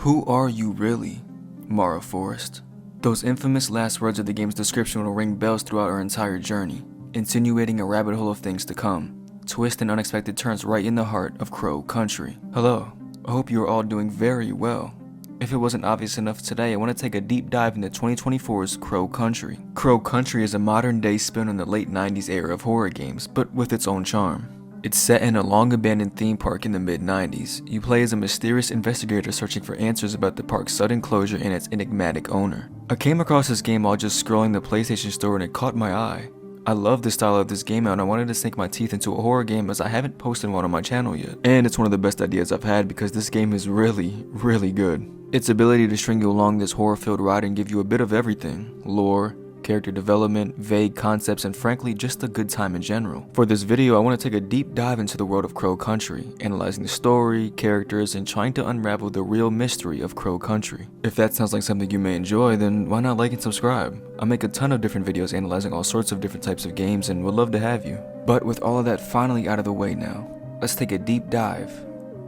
Who are you really, Mara Forrest? Those infamous last words of the game's description will ring bells throughout our entire journey, insinuating a rabbit hole of things to come, twists and unexpected turns right in the heart of Crow Country. Hello, I hope you are all doing very well. If it wasn't obvious enough today, I want to take a deep dive into 2024's Crow Country. Crow Country is a modern-day spin on the late 90s era of horror games, but with its own charm. It's set in a long-abandoned theme park in the mid-90s. You play as a mysterious investigator searching for answers about the park's sudden closure and its enigmatic owner. I came across this game while just scrolling the PlayStation Store and it caught my eye. I love the style of this game and I wanted to sink my teeth into a horror game as I haven't posted one on my channel yet. And it's one of the best ideas I've had because this game is really good. Its ability to string you along this horror-filled ride and give you a bit of everything: lore, character development, vague concepts, and frankly, just a good time in general. For this video, I want to take a deep dive into the world of Crow Country, analyzing the story, characters, and trying to unravel the real mystery of Crow Country. If that sounds like something you may enjoy, then why not like and subscribe? I make a ton of different videos analyzing all sorts of different types of games and would love to have you. But with all of that finally out of the way now, let's take a deep dive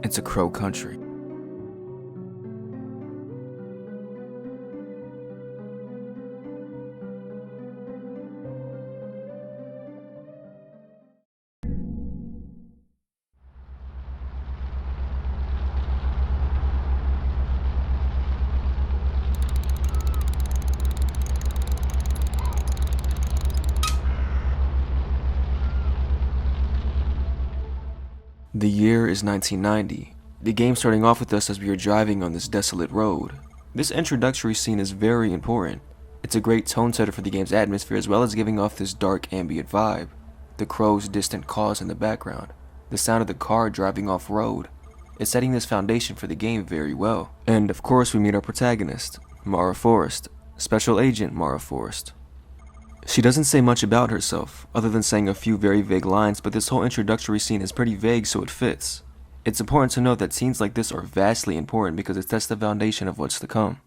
into Crow Country. The year is 1990, the game starting off with us as we are driving on this desolate road. This introductory scene is very important. It's a great tone setter for the game's atmosphere as well as giving off this dark ambient vibe. The crow's distant caws in the background, the sound of the car driving off-road. It's setting this foundation for the game very well. And of course we meet our protagonist, Mara Forrest, Special Agent Mara Forrest. She doesn't say much about herself, other than saying a few very vague lines, but this whole introductory scene is pretty vague so it fits. It's important to note that scenes like this are vastly important because it sets the foundation of what's to come.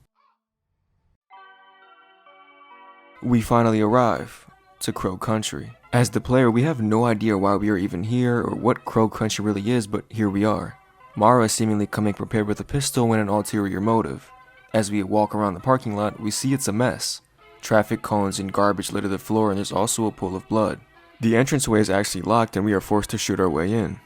We finally arrive to Crow Country. As the player, we have no idea why we are even here or what Crow Country really is, but here we are. Mara is seemingly coming prepared with a pistol and an ulterior motive. As we walk around the parking lot, we see it's a mess. Traffic cones and garbage litter the floor and there's also a pool of blood. The entranceway is actually locked and we are forced to shoot our way in.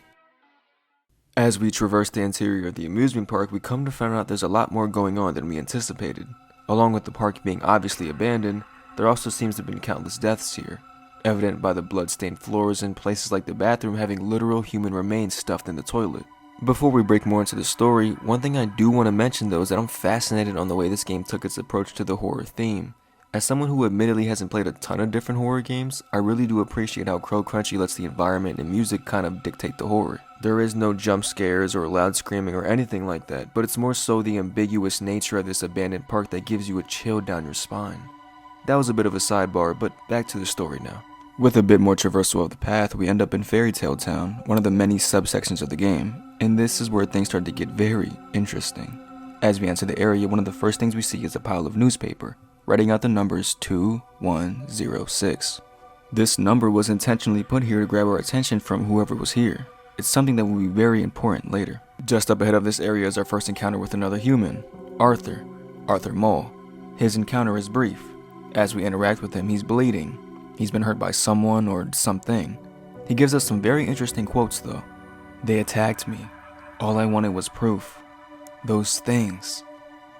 As we traverse the interior of the amusement park, we come to find out there's a lot more going on than we anticipated. Along with the park being obviously abandoned, there also seems to have been countless deaths here, evident by the blood-stained floors and places like the bathroom having literal human remains stuffed in the toilet. Before we break more into the story, one thing I do want to mention though is that I'm fascinated on the way this game took its approach to the horror theme. As someone who admittedly hasn't played a ton of different horror games, I really do appreciate how Crow Country lets the environment and music kind of dictate the horror. There is no jump scares or loud screaming or anything like that, but it's more so the ambiguous nature of this abandoned park that gives you a chill down your spine. That was a bit of a sidebar, but back to the story now. With a bit more traversal of the path, we end up in Fairy Tale Town, one of the many subsections of the game, and this is where things start to get very interesting. As we enter the area, one of the first things we see is a pile of newspaper, writing out the numbers 2106. This number was intentionally put here to grab our attention from whoever was here. It's something that will be very important later. Just up ahead of this area is our first encounter with another human, Arthur Mull. His encounter is brief. As we interact with him, he's bleeding. He's been hurt by someone or something. He gives us some very interesting quotes though. They attacked me. All I wanted was proof. Those things.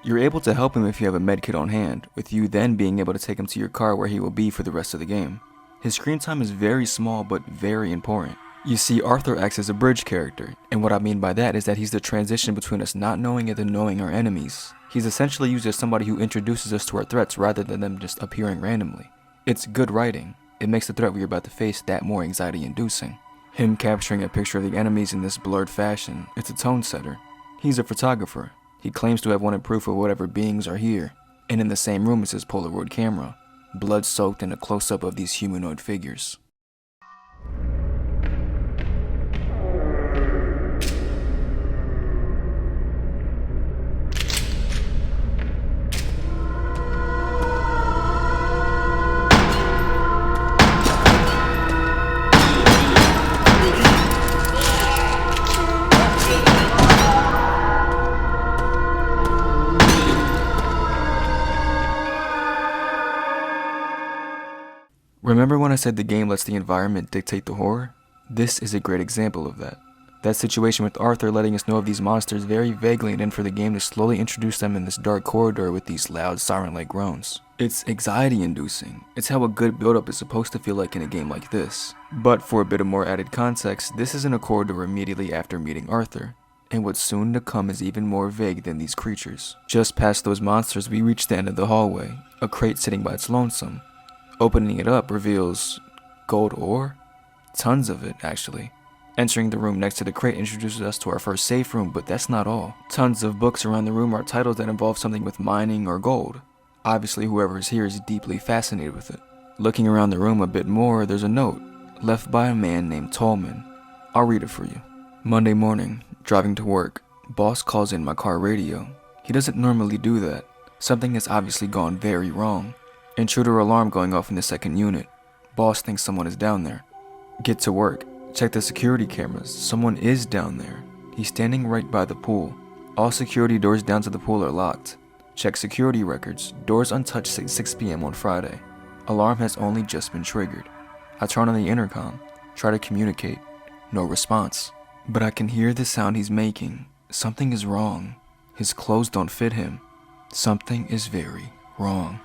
You're able to help him if you have a medkit on hand, with you then being able to take him to your car where he will be for the rest of the game. His screen time is very small but very important. You see, Arthur acts as a bridge character, and what I mean by that is that he's the transition between us not knowing and then knowing our enemies. He's essentially used as somebody who introduces us to our threats rather than them just appearing randomly. It's good writing. It makes the threat we're about to face that more anxiety-inducing. Him capturing a picture of the enemies in this blurred fashion, it's a tone setter. He's a photographer. He claims to have wanted proof of whatever beings are here, and in the same room is his Polaroid camera, blood-soaked in a close-up of these humanoid figures. Remember when I said the game lets the environment dictate the horror? This is a great example of that. That situation with Arthur letting us know of these monsters very vaguely and then for the game to slowly introduce them in this dark corridor with these loud siren-like groans. It's anxiety-inducing. It's how a good build-up is supposed to feel like in a game like this. But for a bit of more added context, this is in a corridor immediately after meeting Arthur. And what's soon to come is even more vague than these creatures. Just past those monsters, we reach the end of the hallway, a crate sitting by its lonesome. Opening it up reveals gold ore? Tons of it, actually. Entering the room next to the crate introduces us to our first safe room, but that's not all. Tons of books around the room are titles that involve something with mining or gold. Obviously, whoever is here is deeply fascinated with it. Looking around the room a bit more, there's a note, left by a man named Tolman. I'll read it for you. Monday morning, driving to work, boss calls in my car radio. He doesn't normally do that. Something has obviously gone very wrong. Intruder alarm going off in the second unit. Boss thinks someone is down there. Get to work. Check the security cameras. Someone is down there. He's standing right by the pool. All security doors down to the pool are locked. Check security records. Doors untouched at 6 p.m. on Friday. Alarm has only just been triggered. I turn on the intercom. Try to communicate. No response. But I can hear the sound he's making. Something is wrong. His clothes don't fit him. Something is very wrong.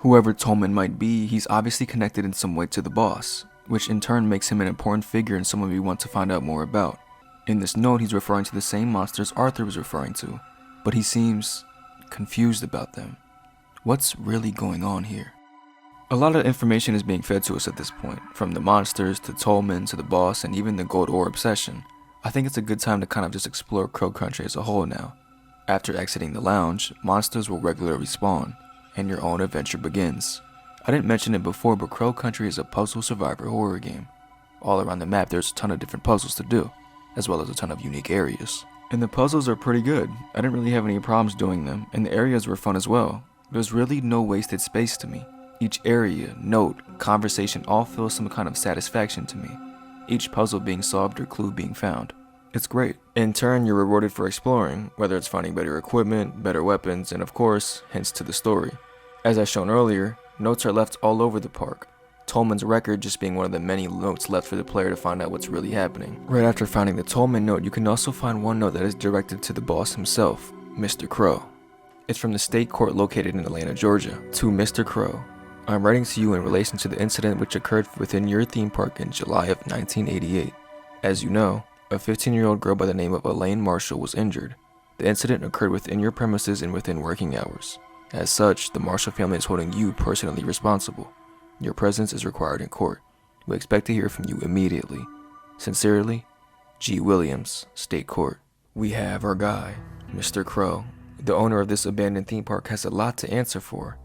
Whoever Tolman might be, he's obviously connected in some way to the boss, which in turn makes him an important figure and someone we want to find out more about. In this note, he's referring to the same monsters Arthur was referring to, but he seems confused about them. What's really going on here? A lot of information is being fed to us at this point, from the monsters to Tolman to the boss and even the gold ore obsession. I think it's a good time to kind of just explore Crow Country as a whole now. After exiting the lounge, monsters will regularly spawn, and your own adventure begins. I didn't mention it before, but Crow Country is a puzzle survivor horror game. All around the map there's a ton of different puzzles to do, as well as a ton of unique areas. And the puzzles are pretty good. I didn't really have any problems doing them, and the areas were fun as well. There's really no wasted space to me. Each area, note, conversation all feels some kind of satisfaction to me. Each puzzle being solved or clue being found. It's great. In turn, you're rewarded for exploring, whether it's finding better equipment, better weapons, and of course, hints to the story. As I shown earlier, notes are left all over the park. Tolman's record just being one of the many notes left for the player to find out what's really happening. Right after finding the Tolman note, you can also find one note that is directed to the boss himself, Mr. Crow. It's from the state court located in Atlanta, Georgia. To Mr. Crow, I'm writing to you in relation to the incident which occurred within your theme park in July of 1988. As you know, a 15-year-old girl by the name of Elaine Marshall was injured. The incident occurred within your premises and within working hours. As such, the Marshall family is holding you personally responsible. Your presence is required in court. We expect to hear from you immediately. Sincerely, G. Williams, State Court. We have our guy, Mr. Crow. The owner of this abandoned theme park has a lot to answer for,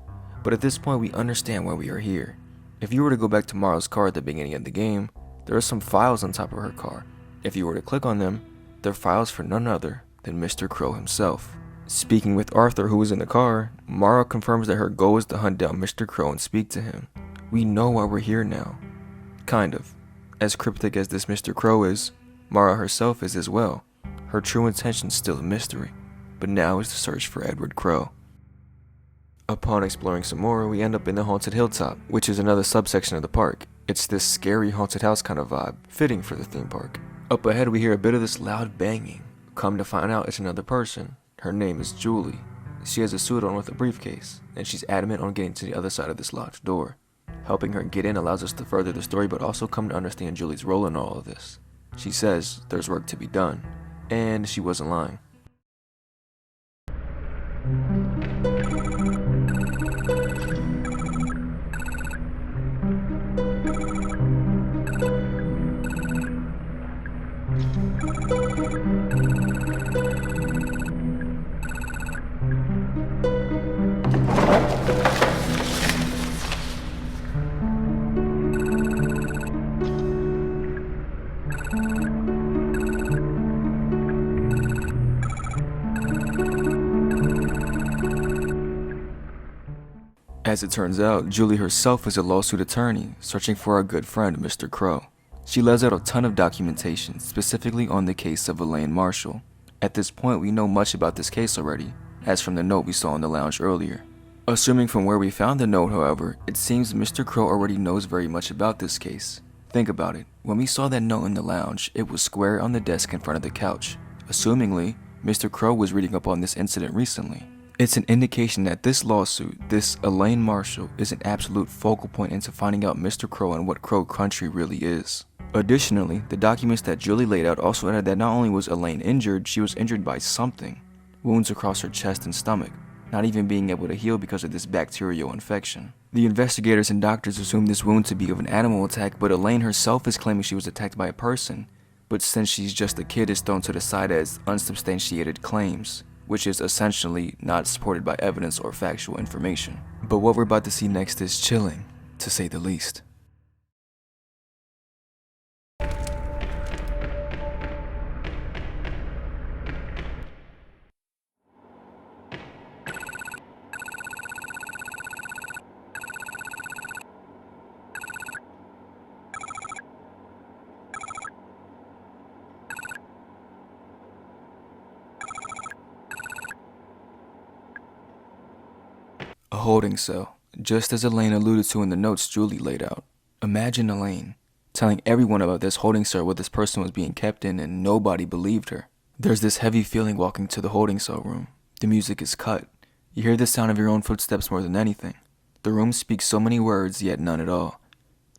but at this point we understand why we are here. If you were to go back to Marv's car at the beginning of the game, there are some files on top of her car. If you were to click on them, they're files for none other than Mr. Crow himself. Speaking with Arthur, who was in the car, Mara confirms that her goal is to hunt down Mr. Crow and speak to him. We know why we're here now. Kind of. As cryptic as this Mr. Crow is, Mara herself is as well. Her true intention's still a mystery, but now is the search for Edward Crow. Upon exploring some more, we end up in the Haunted Hilltop, which is another subsection of the park. It's this scary haunted house kind of vibe, fitting for the theme park. Up ahead we hear a bit of this loud banging. Come to find out it's another person. Her name is Julie. She has a suit on with a briefcase, and she's adamant on getting to the other side of this locked door. Helping her get in allows us to further the story, but also come to understand Julie's role in all of this. She says there's work to be done, and she wasn't lying. As it turns out, Julie herself is a lawsuit attorney, searching for our good friend, Mr. Crow. She lays out a ton of documentation, specifically on the case of Elaine Marshall. At this point, we know much about this case already, as from the note we saw in the lounge earlier. Assuming from where we found the note, however, it seems Mr. Crow already knows very much about this case. Think about it. When we saw that note in the lounge, it was square on the desk in front of the couch. Assumingly, Mr. Crow was reading up on this incident recently. It's an indication that this lawsuit, this Elaine Marshall, is an absolute focal point into finding out Mr. Crow and what Crow Country really is. Additionally, the documents that Julie laid out also added that not only was Elaine injured, she was injured by something. Wounds across her chest and stomach, not even being able to heal because of this bacterial infection. The investigators and doctors assumed this wound to be of an animal attack, but Elaine herself is claiming she was attacked by a person, but since she's just a kid, is thrown to the side as unsubstantiated claims, which is essentially not supported by evidence or factual information. But what we're about to see next is chilling, to say the least. A holding cell, just as Elaine alluded to in the notes Julie laid out. Imagine Elaine telling everyone about this holding cell where this person was being kept in and nobody believed her. There's this heavy feeling walking to the holding cell room. The music is cut. You hear the sound of your own footsteps more than anything. The room speaks so many words, yet none at all.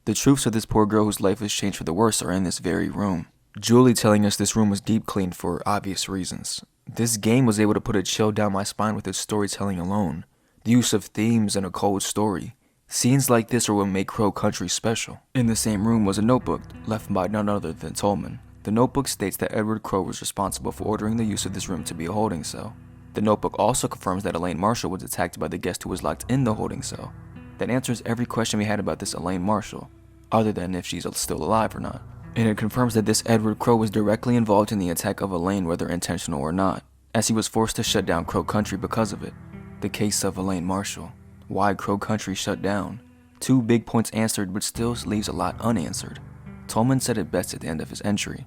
The truths of this poor girl whose life has changed for the worse are in this very room. Julie telling us this room was deep cleaned for obvious reasons. This game was able to put a chill down my spine with its storytelling alone. The use of themes and a cold story. Scenes like this are what make Crow Country special. In the same room was a notebook, left by none other than Tolman. The notebook states that Edward Crow was responsible for ordering the use of this room to be a holding cell. The notebook also confirms that Elaine Marshall was attacked by the guest who was locked in the holding cell. That answers every question we had about this Elaine Marshall, other than if she's still alive or not. And it confirms that this Edward Crow was directly involved in the attack of Elaine, whether intentional or not, as he was forced to shut down Crow Country because of it. The case of Elaine Marshall. Why Crow Country shut down. 2 big points answered, but still leaves a lot unanswered. Tolman said it best at the end of his entry.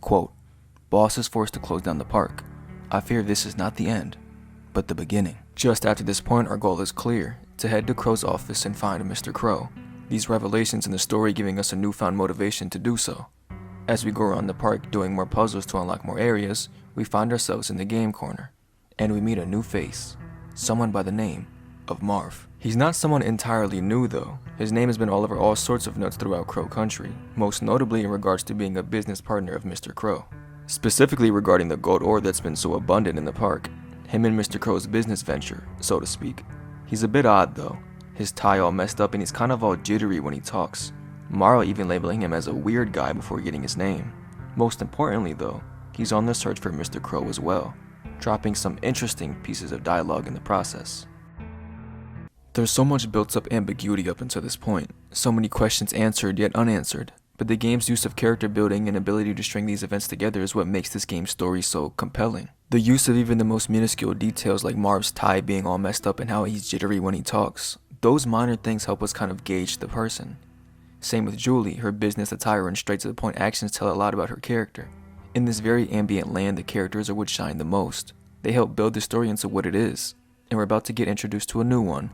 Quote, "Boss is forced to close down the park. I fear this is not the end, but the beginning." Just after this point, our goal is clear, to head to Crow's office and find Mr. Crow. These revelations in the story giving us a newfound motivation to do so. As we go around the park doing more puzzles to unlock more areas, we find ourselves in the game corner, and we meet a new face. Someone by the name of Marv. He's not someone entirely new though. His name has been all over all sorts of notes throughout Crow Country, most notably in regards to being a business partner of Mr. Crow. Specifically regarding the gold ore that's been so abundant in the park. Him and Mr. Crow's business venture, so to speak. He's a bit odd though. His tie all messed up and he's kind of all jittery when he talks. Marv even labeling him as a weird guy before getting his name. Most importantly though, he's on the search for Mr. Crow as well, dropping some interesting pieces of dialogue in the process. There's so much built-up ambiguity up until this point, so many questions answered yet unanswered, but the game's use of character building and ability to string these events together is what makes this game's story so compelling. The use of even the most minuscule details like Marv's tie being all messed up and how he's jittery when he talks, those minor things help us kind of gauge the person. Same with Julie, her business attire and straight to the point actions tell a lot about her character. In this very ambient land, the characters are what shine the most. They help build the story into what it is, and we're about to get introduced to a new one,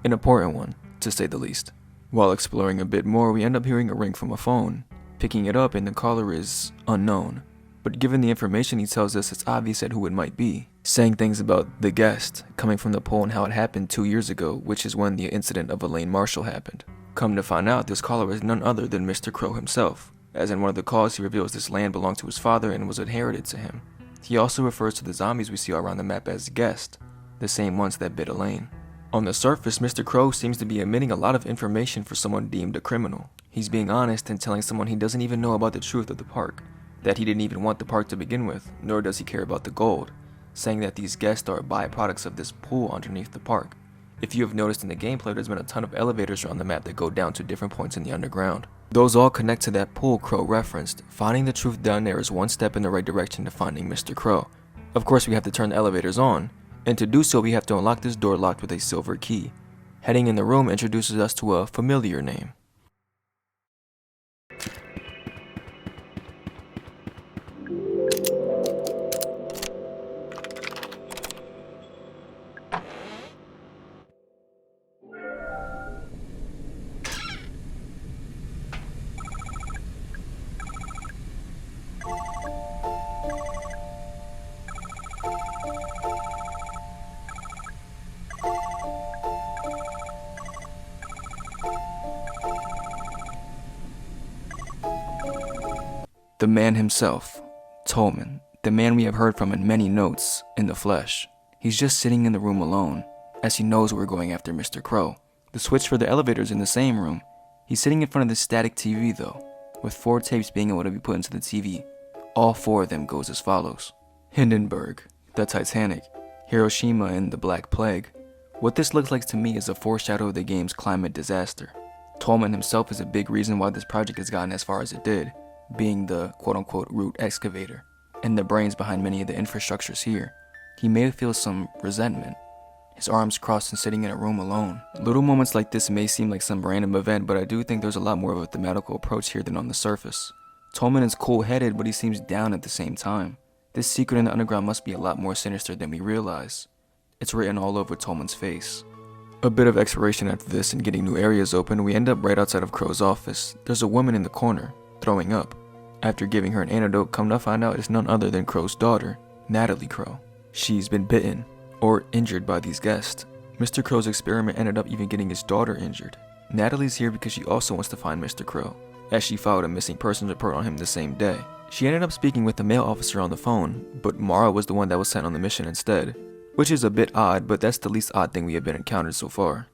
an important one, to say the least. While exploring a bit more, we end up hearing a ring from a phone. Picking it up and the caller is unknown, but given the information he tells us, it's obvious at who it might be, saying things about the guest, coming from the poll and how it happened 2 years ago, which is when the incident of Elaine Marshall happened. Come to find out, this caller is none other than Mr. Crow himself, as in one of the calls he reveals this land belonged to his father and was inherited to him. He also refers to the zombies we see all around the map as guest, the same ones that bit Elaine. On the surface, Mr. Crow seems to be omitting a lot of information for someone deemed a criminal. He's being honest and telling someone he doesn't even know about the truth of the park, that he didn't even want the park to begin with, nor does he care about the gold, saying that these guests are byproducts of this pool underneath the park. If you have noticed in the gameplay, there's been a ton of elevators around the map that go down to different points in the underground. Those all connect to that pool Crow referenced. Finding the truth down there is one step in the right direction to finding Mr. Crow. Of course, we have to turn the elevators on, and to do so we have to unlock this door locked with a silver key. Heading in the room introduces us to a familiar name. The man himself, Tolman, the man we have heard from in many notes, in the flesh. He's just sitting in the room alone, as he knows we're going after Mr. Crow. The switch for the elevator's in the same room. He's sitting in front of this static TV though, with 4 tapes being able to be put into the TV. All 4 of them goes as follows. Hindenburg, the Titanic, Hiroshima and the Black Plague. What this looks like to me is a foreshadow of the game's climate disaster. Tolman himself is a big reason why this project has gotten as far as it did, being the quote-unquote root excavator, and the brains behind many of the infrastructures here. He may feel some resentment, his arms crossed and sitting in a room alone. Little moments like this may seem like some random event, but I do think there's a lot more of a thematical approach here than on the surface. Tolman is cool-headed, but he seems down at the same time. This secret in the underground must be a lot more sinister than we realize. It's written all over Tolman's face. A bit of exploration after this and getting new areas open, we end up right outside of Crow's office. There's a woman in the corner, throwing up. After giving her an antidote, come to find out it's none other than Crow's daughter, Natalie Crow. She's been bitten, or injured by these guests. Mr. Crow's experiment ended up even getting his daughter injured. Natalie's here because she also wants to find Mr. Crow, as she filed a missing persons report on him the same day. She ended up speaking with the male officer on the phone, but Marv was the one that was sent on the mission instead. Which is a bit odd, but that's the least odd thing we have been encountered so far.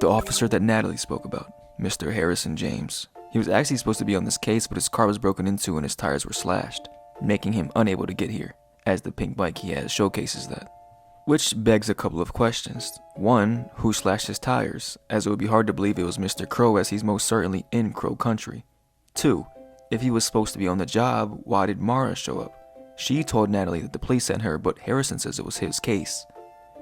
The officer that Natalie spoke about, Mr. Harrison James. He was actually supposed to be on this case, but his car was broken into and his tires were slashed, making him unable to get here, as the pink bike he has showcases that. Which begs a couple of questions. 1, who slashed his tires, as it would be hard to believe it was Mr. Crow as he's most certainly in Crow Country. 2, if he was supposed to be on the job, why did Mara show up? She told Natalie that the police sent her, but Harrison says it was his case.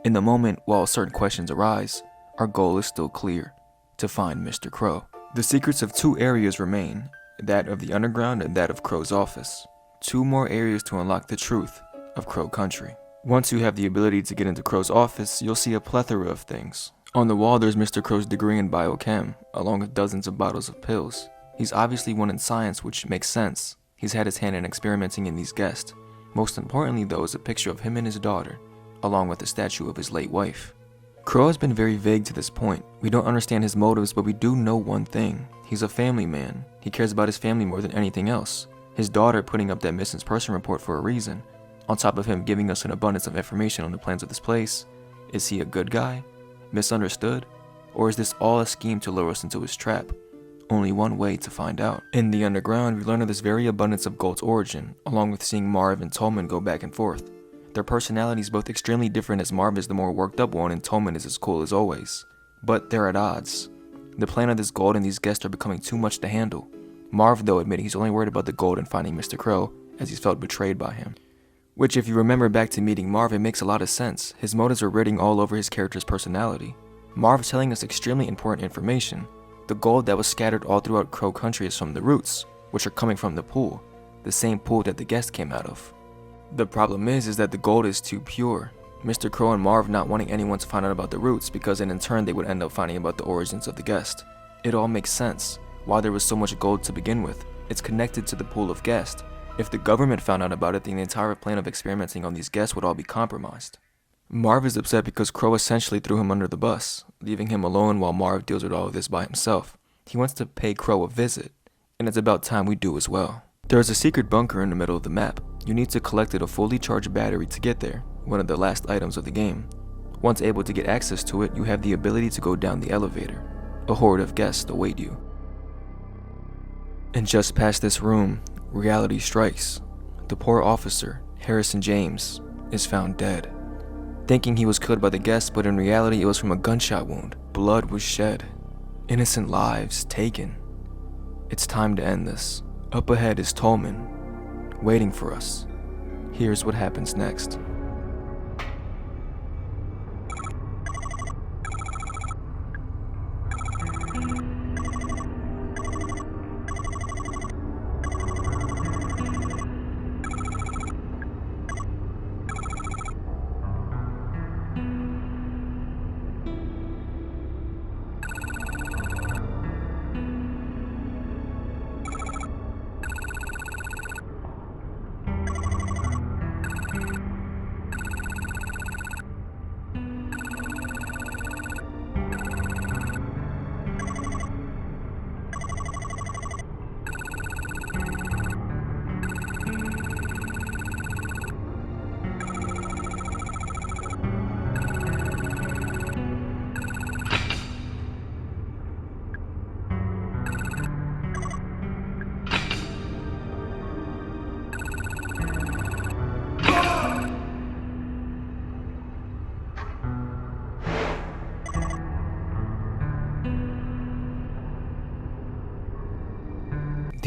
In the moment, while certain questions arise, our goal is still clear, to find Mr. Crow. The secrets of 2 areas remain, that of the underground and that of Crow's office. 2 more areas to unlock the truth of Crow Country. Once you have the ability to get into Crow's office, you'll see a plethora of things. On the wall there's Mr. Crow's degree in biochem, along with dozens of bottles of pills. He's obviously one in science, which makes sense. He's had his hand in experimenting in these guests. Most importantly though is a picture of him and his daughter, along with a statue of his late wife. Crow has been very vague to this point. We don't understand his motives, but we do know one thing. He's a family man. He cares about his family more than anything else. His daughter putting up that missing person report for a reason. On top of him giving us an abundance of information on the plans of this place. Is he a good guy? Misunderstood? Or is this all a scheme to lure us into his trap? Only one way to find out. In the underground, we learn of this very abundance of gold's origin, along with seeing Marv and Tolman go back and forth. Their personalities both extremely different, as Marv is the more worked up one and Tolman is as cool as always. But they're at odds. The plan of this gold and these guests are becoming too much to handle. Marv though admitting he's only worried about the gold and finding Mr. Crow, as he's felt betrayed by him. Which, if you remember back to meeting Marv, it makes a lot of sense. His motives are written all over his character's personality. Marv's telling us extremely important information. The gold that was scattered all throughout Crow Country is from the roots, which are coming from the pool, the same pool that the guest came out of. The problem is that the gold is too pure. Mr. Crow and Marv not wanting anyone to find out about the roots, because then in turn they would end up finding about the origins of the guest. It all makes sense. Why there was so much gold to begin with. It's connected to the pool of guests. If the government found out about it, then the entire plan of experimenting on these guests would all be compromised. Marv is upset because Crow essentially threw him under the bus, leaving him alone while Marv deals with all of this by himself. He wants to pay Crow a visit, and it's about time we do as well. There is a secret bunker in the middle of the map. You need to collect a fully charged battery to get there, one of the last items of the game. Once able to get access to it, you have the ability to go down the elevator. A horde of guests await you. And just past this room, reality strikes. The poor officer, Harrison James, is found dead. Thinking he was killed by the guests, but in reality it was from a gunshot wound. Blood was shed. Innocent lives taken. It's time to end this. Up ahead is Tolman, waiting for us. Here's what happens next.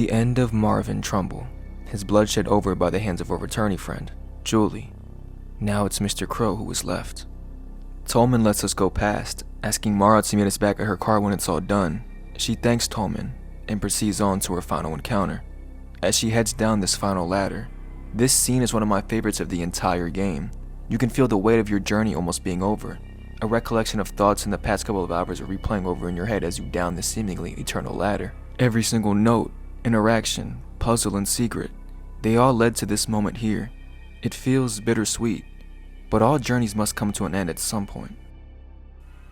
The end of Marvin Trumbull, his bloodshed over by the hands of a fraternity friend, Julie. Now it's Mr. Crow who is left. Tolman lets us go past, asking Mara to meet us back at her car when it's all done. She thanks Tolman and proceeds on to her final encounter. As she heads down this final ladder, this scene is one of my favorites of the entire game. You can feel the weight of your journey almost being over. A recollection of thoughts in the past couple of hours are replaying over in your head as you down this seemingly eternal ladder. Every single note, interaction, puzzle, and secret, they all led to this moment here. It feels bittersweet, but all journeys must come to an end at some point.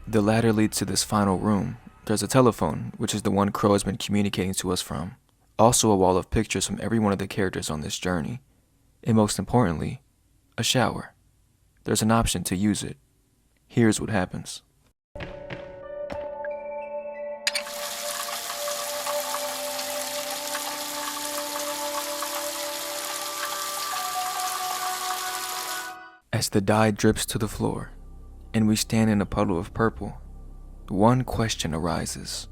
The ladder leads to this final room. There's a telephone, which is the one Crow has been communicating to us from. Also a wall of pictures from every one of the characters on this journey. And most importantly, a shower. There's an option to use it. Here's what happens. As the dye drips to the floor, and we stand in a puddle of purple, one question arises.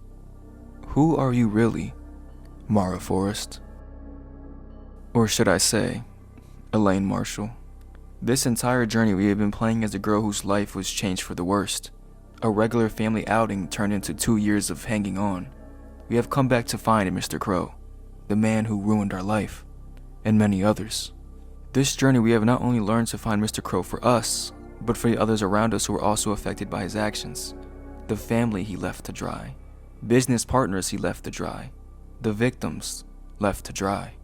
Who are you really, Mara Forrest? Or should I say, Elaine Marshall? This entire journey we have been playing as a girl whose life was changed for the worst. A regular family outing turned into 2 years of hanging on. We have come back to find Mr. Crow, the man who ruined our life, and many others. This journey we have not only learned to find Mr. Crow for us, but for the others around us who were also affected by his actions. The family he left to dry, business partners he left to dry, the victims left to dry.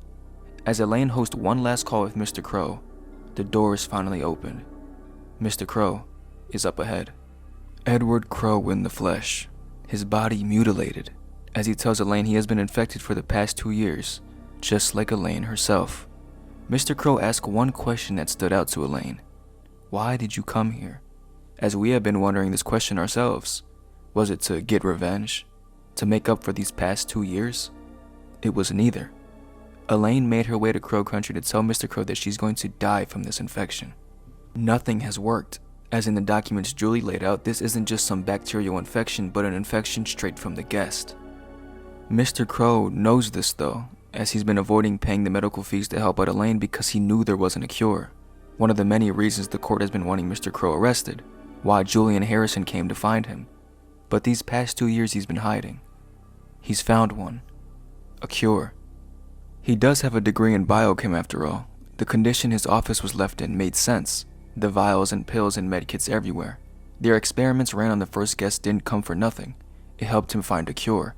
As Elaine hosts one last call with Mr. Crow, the door is finally opened. Mr. Crow is up ahead. Edward Crow in the flesh, his body mutilated, as he tells Elaine he has been infected for the past 2 years, just like Elaine herself. Mr. Crow asks one question that stood out to Elaine. Why did you come here? As we have been wondering this question ourselves. Was it to get revenge? To make up for these past 2 years? It was neither. Elaine made her way to Crow Country to tell Mr. Crow that she's going to die from this infection. Nothing has worked. As in the documents Julie laid out, this isn't just some bacterial infection, but an infection straight from the guest. Mr. Crow knows this though, as he's been avoiding paying the medical fees to help out Elaine because he knew there wasn't a cure. One of the many reasons the court has been wanting Mr. Crow arrested, why Julie and Harrison came to find him. But these past 2 years he's been hiding. He's found one. A cure. He does have a degree in biochem after all. The condition his office was left in made sense. The vials and pills and medkits everywhere. Their experiments ran on the first guest didn't come for nothing. It helped him find a cure.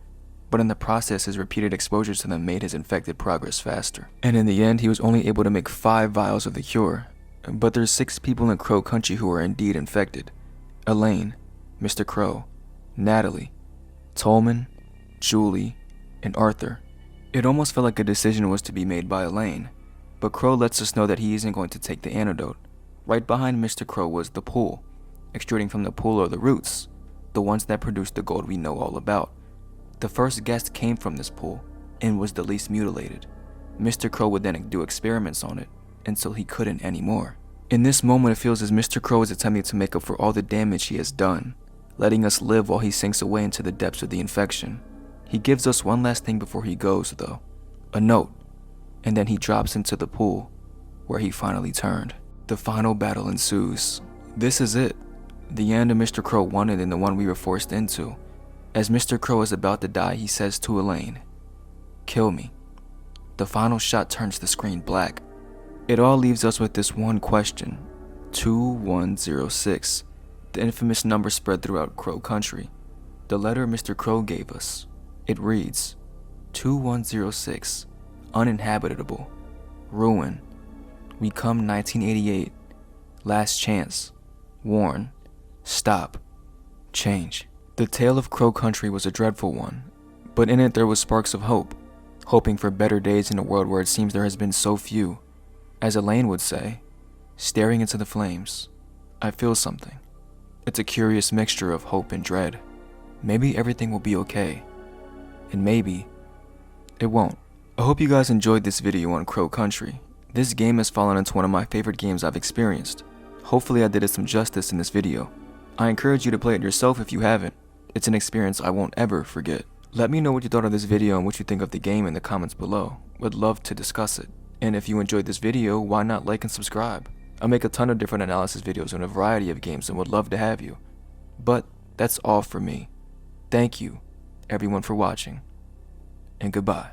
But in the process, his repeated exposures to them made his infected progress faster. And in the end, he was only able to make 5 vials of the cure. But there's 6 people in Crow Country who are indeed infected. Elaine, Mr. Crow, Natalie, Tolman, Julie, and Arthur. It almost felt like a decision was to be made by Elaine, but Crow lets us know that he isn't going to take the antidote. Right behind Mr. Crow was the pool. Extruding from the pool are the roots, the ones that produce the gold we know all about. The first guest came from this pool, and was the least mutilated. Mr. Crow would then do experiments on it, until he couldn't anymore. In this moment it feels as Mr. Crow is attempting to make up for all the damage he has done, letting us live while he sinks away into the depths of the infection. He gives us one last thing before he goes though, a note, and then he drops into the pool, where he finally turned. The final battle ensues. This is it, the end of Mr. Crow wanted and the one we were forced into. As Mr. Crow is about to die, he says to Elaine, "Kill me." The final shot turns the screen black. It all leaves us with this one question, 2106, the infamous number spread throughout Crow Country. The letter Mr. Crow gave us. It reads, 2106, uninhabitable, ruin, we come 1988, last chance, warn, stop, change. The tale of Crow Country was a dreadful one, but in it there was sparks of hope, hoping for better days in a world where it seems there has been so few. As Elaine would say, staring into the flames, I feel something. It's a curious mixture of hope and dread. Maybe everything will be okay. And maybe it won't. I hope you guys enjoyed this video on Crow Country. This game has fallen into one of my favorite games I've experienced. Hopefully I did it some justice in this video. I encourage you to play it yourself if you haven't. It's an experience I won't ever forget. Let me know what you thought of this video and what you think of the game in the comments below. Would love to discuss it. And if you enjoyed this video, why not like and subscribe? I make a ton of different analysis videos on a variety of games and would love to have you. But that's all for me. Thank you, everyone, for watching, and goodbye.